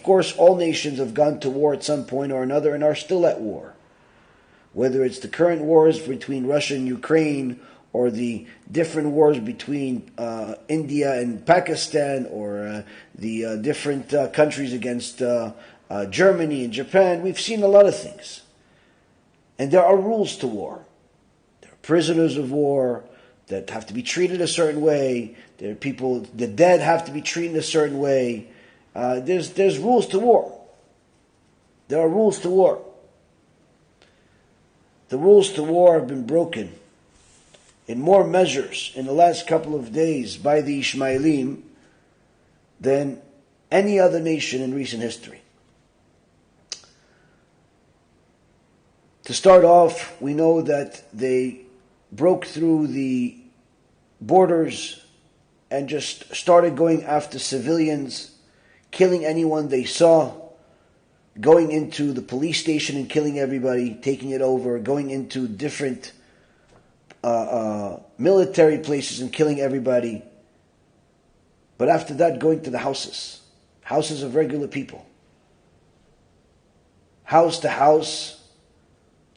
Of course, all nations have gone to war at some point or another and are still at war. Whether it's the current wars between Russia and Ukraine, or the different wars between India and Pakistan, or the different countries against Germany and Japan, we've seen a lot of things. And there are rules to war. There are prisoners of war that have to be treated a certain way. There are people, the dead have to be treated a certain way. There's rules to war. There are rules to war. The rules to war have been broken in more measures in the last couple of days by the Ishmaelim than any other nation in recent history. To start off, we know that they broke through the borders and just started going after civilians, killing anyone they saw, going into the police station and killing everybody, taking it over, going into different military places and killing everybody. But after that, going to the houses of regular people. House to house,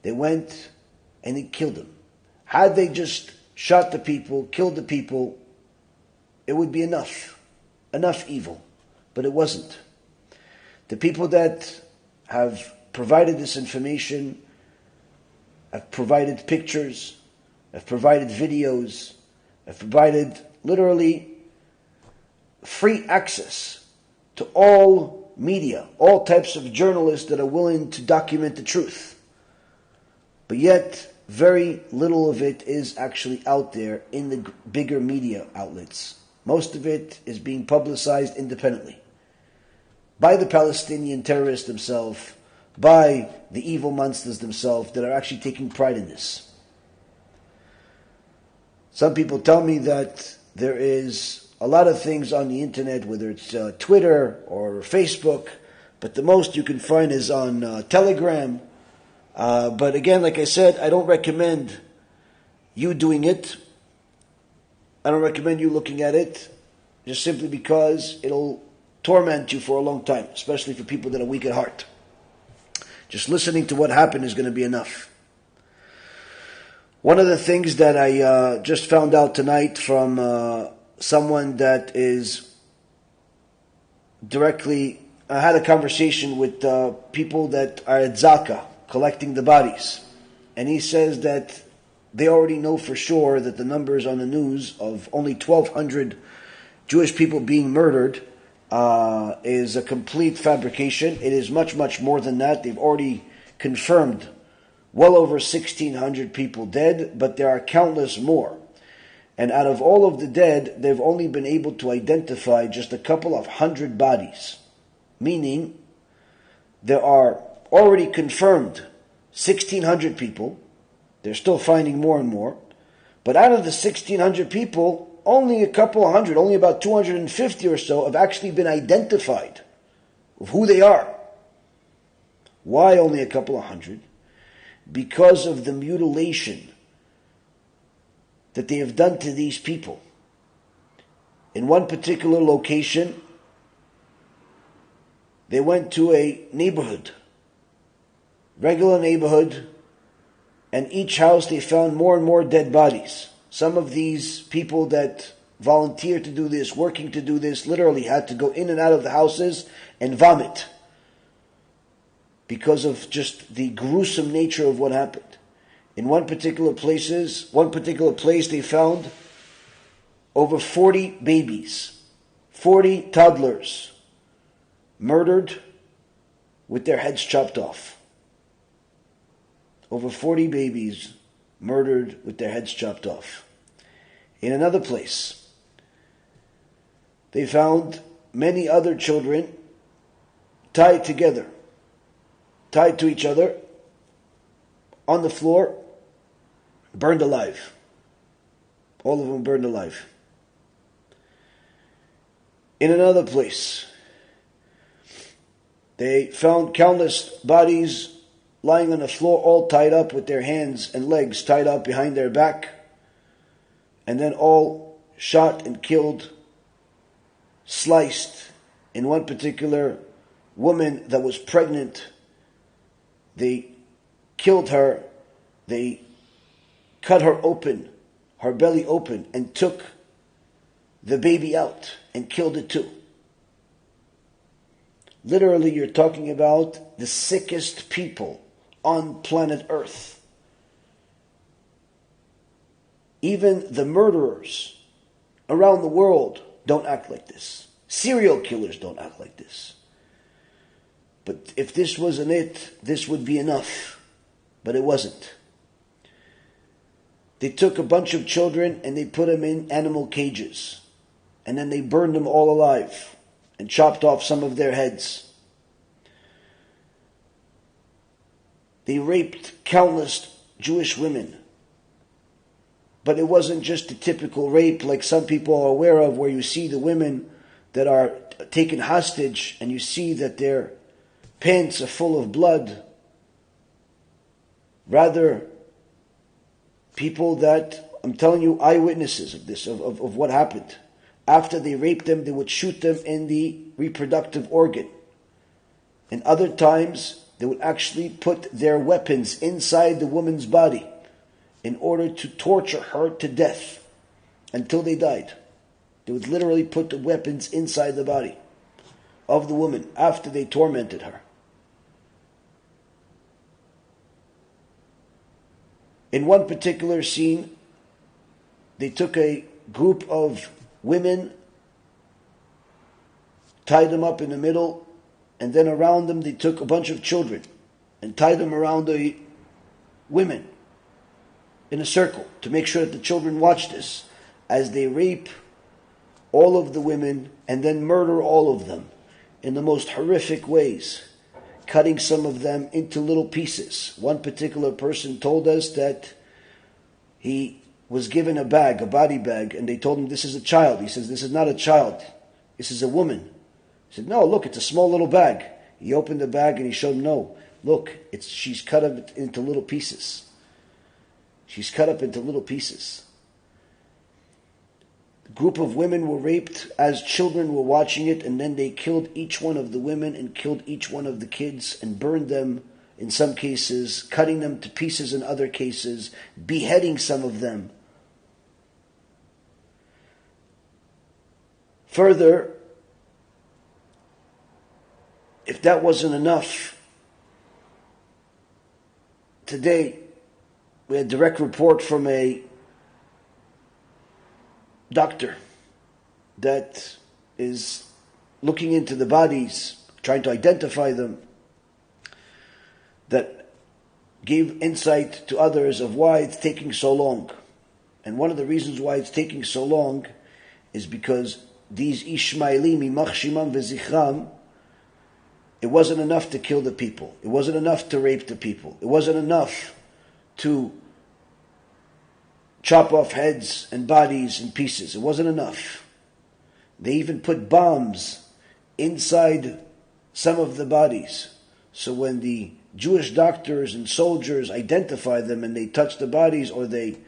they went and they killed them. Had they just shot the people, killed the people, it would be enough evil. But it wasn't. The people that have provided this information, have provided pictures, have provided videos, have provided literally free access to all media, all types of journalists that are willing to document the truth. But yet, very little of it is actually out there in the bigger media outlets. Most of it is being publicized independently by the Palestinian terrorists themselves, by the evil monsters themselves that are actually taking pride in this. Some people tell me that there is a lot of things on the internet, whether it's Twitter or Facebook, but the most you can find is on Telegram. But again, like I said, I don't recommend you doing it. I don't recommend you looking at it, just simply because it'll torment you for a long time, especially for people that are weak at heart. Just listening to what happened is going to be enough. One of the things that I just found out tonight from someone that is directly, I had a conversation with people that are at Zaka, collecting the bodies. And he says that they already know for sure that the numbers on the news of only 1,200 Jewish people being murdered is a complete fabrication. It is much, much more than that. They've already confirmed well over 1,600 people dead, but there are countless more. And out of all of the dead, they've only been able to identify just a couple of hundred bodies. Meaning, there are already confirmed 1,600 people. They're still finding more and more. But out of the 1,600 people, only a couple of hundred, only about 250 or so have actually been identified of who they are. Why only a couple of hundred? Because of the mutilation that they have done to these people. In one particular location, they went to a neighborhood, regular neighborhood, and each house they found more and more dead bodies. Some of these people that volunteered to do this, working to do this, literally had to go in and out of the houses and vomit because of just the gruesome nature of what happened. In one particular place, they found over 40 babies, 40 toddlers murdered with their heads chopped off. Over 40 babies murdered with their heads chopped off. In another place, they found many other children tied together, tied to each other, on the floor, burned alive. All of them burned alive. In another place, they found countless bodies lying on the floor, all tied up with their hands and legs tied up behind their back, and then all shot and killed, sliced in one particular woman that was pregnant, they killed her, they cut her open, her belly open, and took the baby out and killed it too. Literally, you're talking about the sickest people on planet Earth. Even the murderers around the world don't act like this. Serial killers don't act like this. But if this wasn't it, this would be enough. But it wasn't. They took a bunch of children and they put them in animal cages. And then they burned them all alive and chopped off some of their heads. They raped countless Jewish women. But it wasn't just a typical rape like some people are aware of, where you see the women that are taken hostage and you see that their pants are full of blood. Rather, people that, I'm telling you, eyewitnesses of this, of what happened. After they raped them, they would shoot them in the reproductive organ. And other times, they would actually put their weapons inside the woman's body in order to torture her to death until they died. They would literally put the weapons inside the body of the woman after they tormented her. In one particular scene, they took a group of women, tied them up in the middle, and then around them they took a bunch of children and tied them around the women in a circle to make sure that the children watch this as they rape all of the women and then murder all of them in the most horrific ways, cutting some of them into little pieces. One particular person told us that he was given a bag, a body bag, and they told him, this is a child. He says, this is not a child. This is a woman. He said, no, look, it's a small little bag. He opened the bag and he showed him, no, look, she's cut up into little pieces. She's cut up into little pieces. A group of women were raped as children were watching it, and then they killed each one of the women and killed each one of the kids and burned them in some cases, cutting them to pieces in other cases, beheading some of them. Further, if that wasn't enough, today we had a direct report from a doctor that is looking into the bodies, trying to identify them, that gave insight to others of why it's taking so long. And one of the reasons why it's taking so long is because these Ishmaelim, Imach Shimam Vezichram, it wasn't enough to kill the people. It wasn't enough to rape the people. It wasn't enough to chop off heads and bodies in pieces. It wasn't enough. They even put bombs inside some of the bodies. So when the Jewish doctors and soldiers identify them and they touch the bodies or they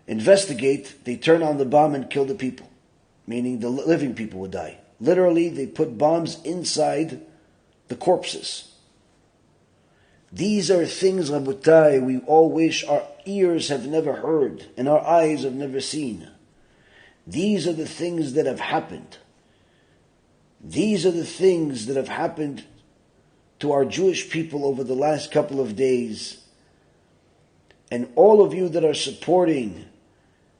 investigate, they turn on the bomb and kill the people, meaning the living people would die. Literally, they put bombs inside the corpses. These are things, Rabotai, we all wish our ears have never heard and our eyes have never seen. These are the things that have happened. These are the things that have happened to our Jewish people over the last couple of days. And all of you that are supporting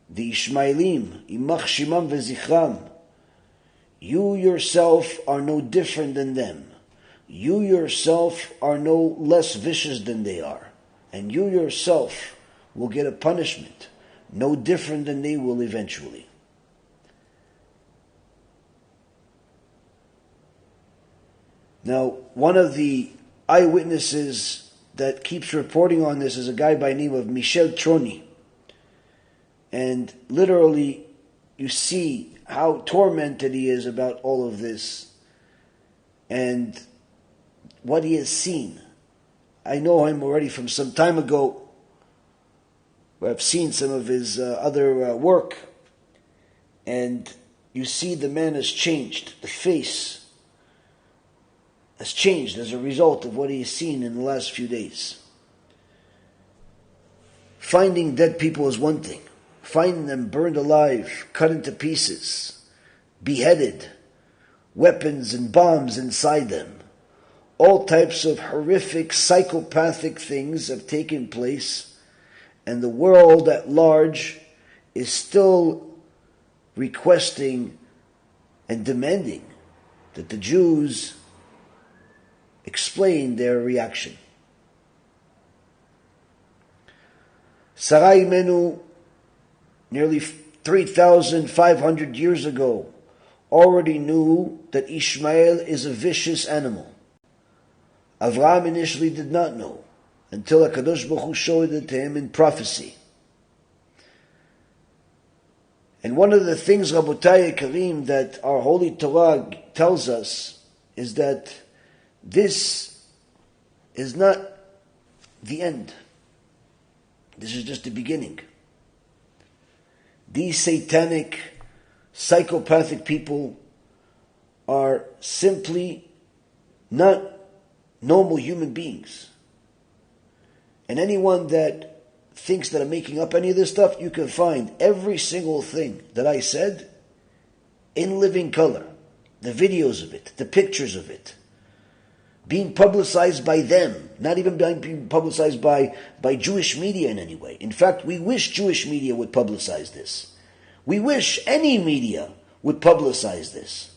the Ishmaelim, Imach Shimam Vezichram, you yourself are no different than them. You yourself are no less vicious than they are. And you yourself will get a punishment no different than they will eventually. Now, one of the eyewitnesses that keeps reporting on this is a guy by the name of Michel Troni. And literally, you see how tormented he is about all of this and what he has seen. I know him already from some time ago. I've seen some of his other work. And you see the man has changed. The face has changed as a result of what he has seen in the last few days. Finding dead people is one thing. Finding them burned alive, cut into pieces, beheaded, weapons and bombs inside them. All types of horrific, psychopathic things have taken place, and the world at large is still requesting and demanding that the Jews explain their reaction. Sarai Menu, nearly 3,500 years ago, already knew that Ishmael is a vicious animal. Avraham initially did not know, until HaKadosh Baruch Hu showed it to him in prophecy. And one of the things, Rabotai Karim, that our Holy Torah tells us is that this is not the end. This is just the beginning. These satanic, psychopathic people are simply not normal human beings. And anyone that thinks that I'm making up any of this stuff, you can find every single thing that I said in living color. The videos of it, the pictures of it, being publicized by them, not even being publicized by Jewish media in any way. In fact, we wish Jewish media would publicize this. We wish any media would publicize this.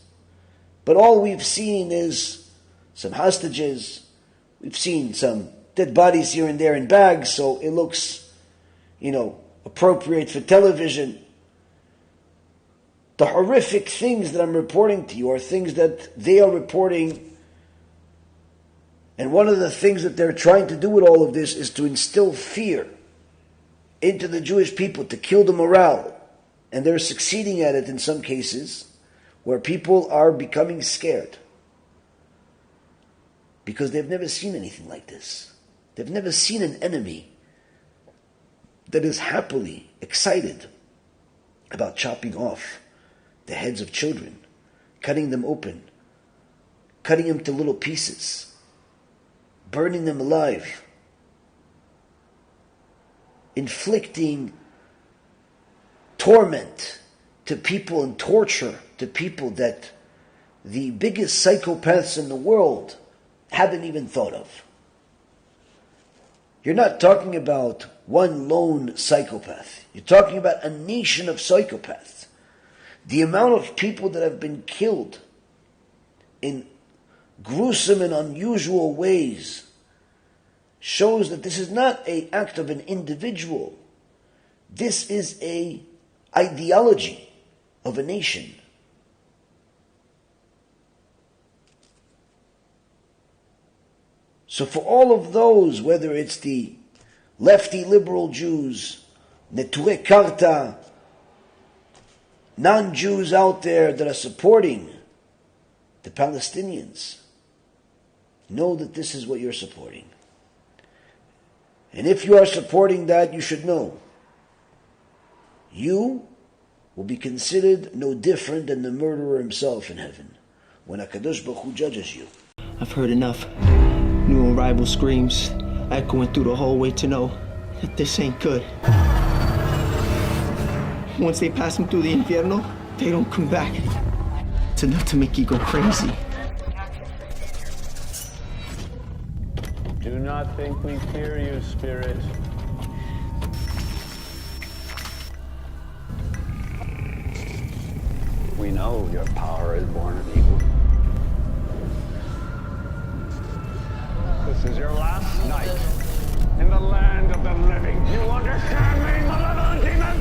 But all we've seen is some hostages. We've seen some dead bodies here and there in bags, so it looks, appropriate for television. The horrific things that I'm reporting to you are things that they are reporting. And one of the things that they're trying to do with all of this is to instill fear into the Jewish people, to kill the morale. And they're succeeding at it in some cases, where people are becoming scared. Because they've never seen anything like this. They've never seen an enemy that is happily excited about chopping off the heads of children, cutting them open, cutting them to little pieces, burning them alive, inflicting torment to people and torture to people that the biggest psychopaths in the world haven't even thought of. You're not talking about one lone psychopath. You're talking about a nation of psychopaths. The amount of people that have been killed in gruesome and unusual ways shows that this is not an act of an individual. This is an ideology of a nation. So for all of those, whether it's the lefty liberal Jews, Neture Karta, non-Jews out there that are supporting the Palestinians, know that this is what you're supporting. And if you are supporting that, you should know you will be considered no different than the murderer himself in heaven when HaKadosh Baruch Hu judges you. I've heard enough. New arrival screams echoing through the hallway to know that this ain't good. Once they pass them through the infierno, they don't come back. It's enough to make you go crazy. Do not think we fear you, Spirit. We know your power is born of evil. This is your last night in the land of the living. You understand me, malevolent demon?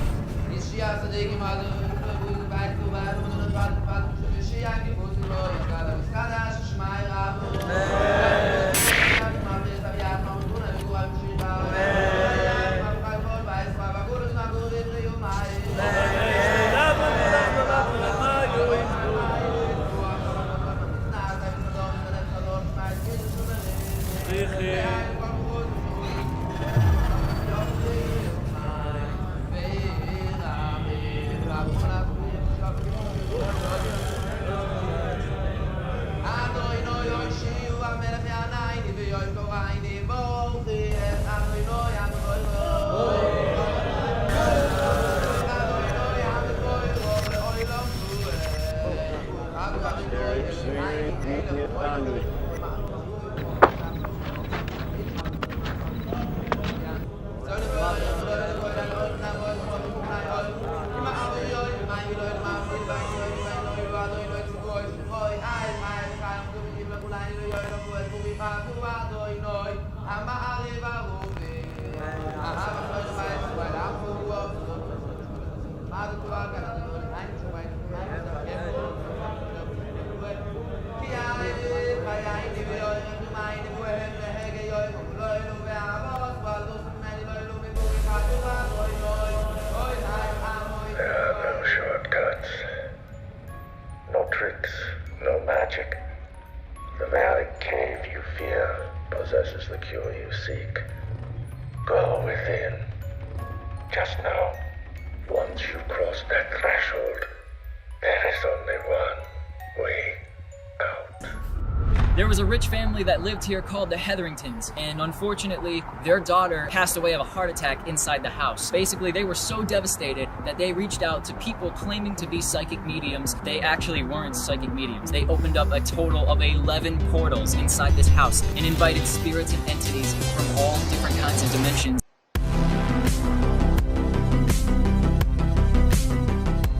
There was a rich family that lived here called the Hetheringtons, and unfortunately, their daughter passed away of a heart attack inside the house. Basically, they were so devastated that they reached out to people claiming to be psychic mediums. They actually weren't psychic mediums. They opened up a total of 11 portals inside this house and invited spirits and entities from all different kinds of dimensions.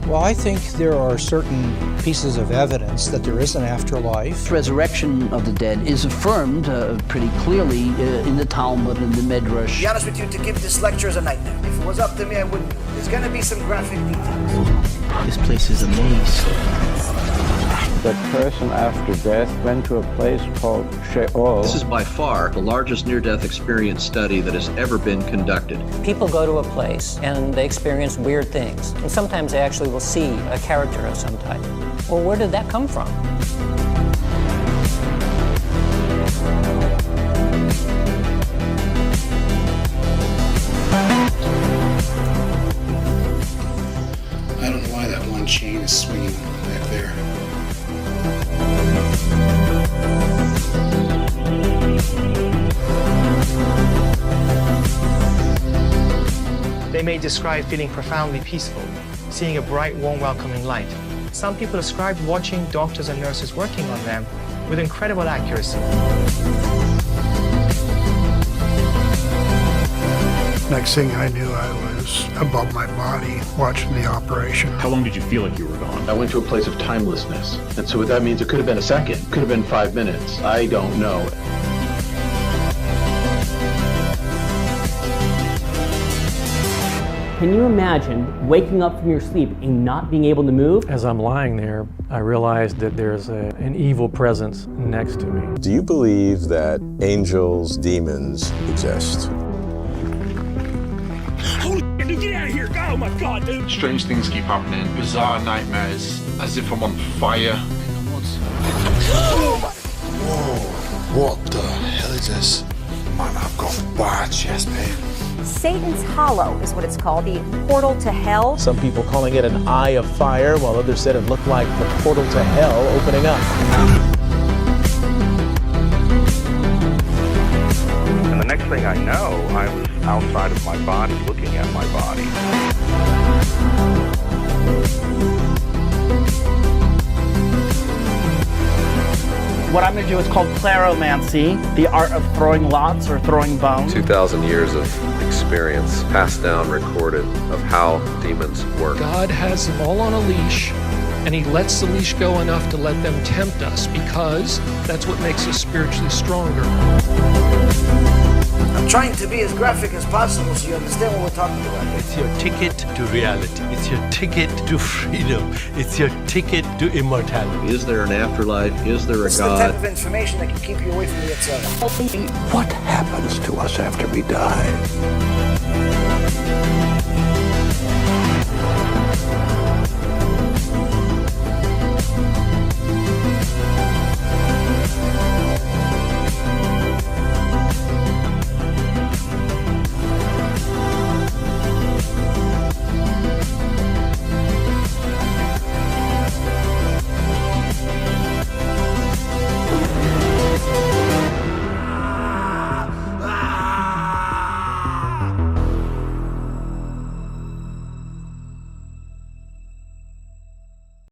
Well, I think there are certain pieces of evidence that there is an afterlife. Resurrection of the dead is affirmed pretty clearly in the Talmud and the Midrash. To be honest with you, to give this lecture is a nightmare. If it was up to me, I wouldn't. There's going to be some graphic details. This place is a maze. That person after death went to a place called Sheol. This is by far the largest near-death experience study that has ever been conducted. People go to a place and they experience weird things. And sometimes they actually will see a character of some type. Well, where did that come from? I don't know why that one chain is swinging back there. They may describe feeling profoundly peaceful, seeing a bright, warm, welcoming light. Some people describe watching doctors and nurses working on them with incredible accuracy. Next thing I knew, I was above my body watching the operation. How long did you feel like you were gone? I went to a place of timelessness. And so what that means, it could have been a second, could have been 5 minutes. I don't know. Can you imagine waking up from your sleep and not being able to move? As I'm lying there, I realized that there's an evil presence next to me. Do you believe that angels, demons exist? Holy dude, get out of here! Oh my god, dude! Strange things keep happening. Bizarre nightmares. As if I'm on fire. Whoa, what the hell is this? Man, I've got bad chest pain. Satan's Hollow is what it's called, the portal to hell. Some people calling it an eye of fire, while others said it looked like the portal to hell opening up. And the next thing I know, I was outside of my body, looking at my body. What I'm going to do is called claromancy, the art of throwing lots or throwing bones. 2,000 years of experience, passed down, recorded, of how demons work. God has them all on a leash, and he lets the leash go enough to let them tempt us, because that's what makes us spiritually stronger. I'm trying to be as graphic as possible so you understand what we're talking about. It's your ticket to reality. It's your ticket to freedom. It's your ticket to immortality. Is there an afterlife? Is there a God? This is the type of information that can keep you away from the Yitzhak. What happens to us after we die?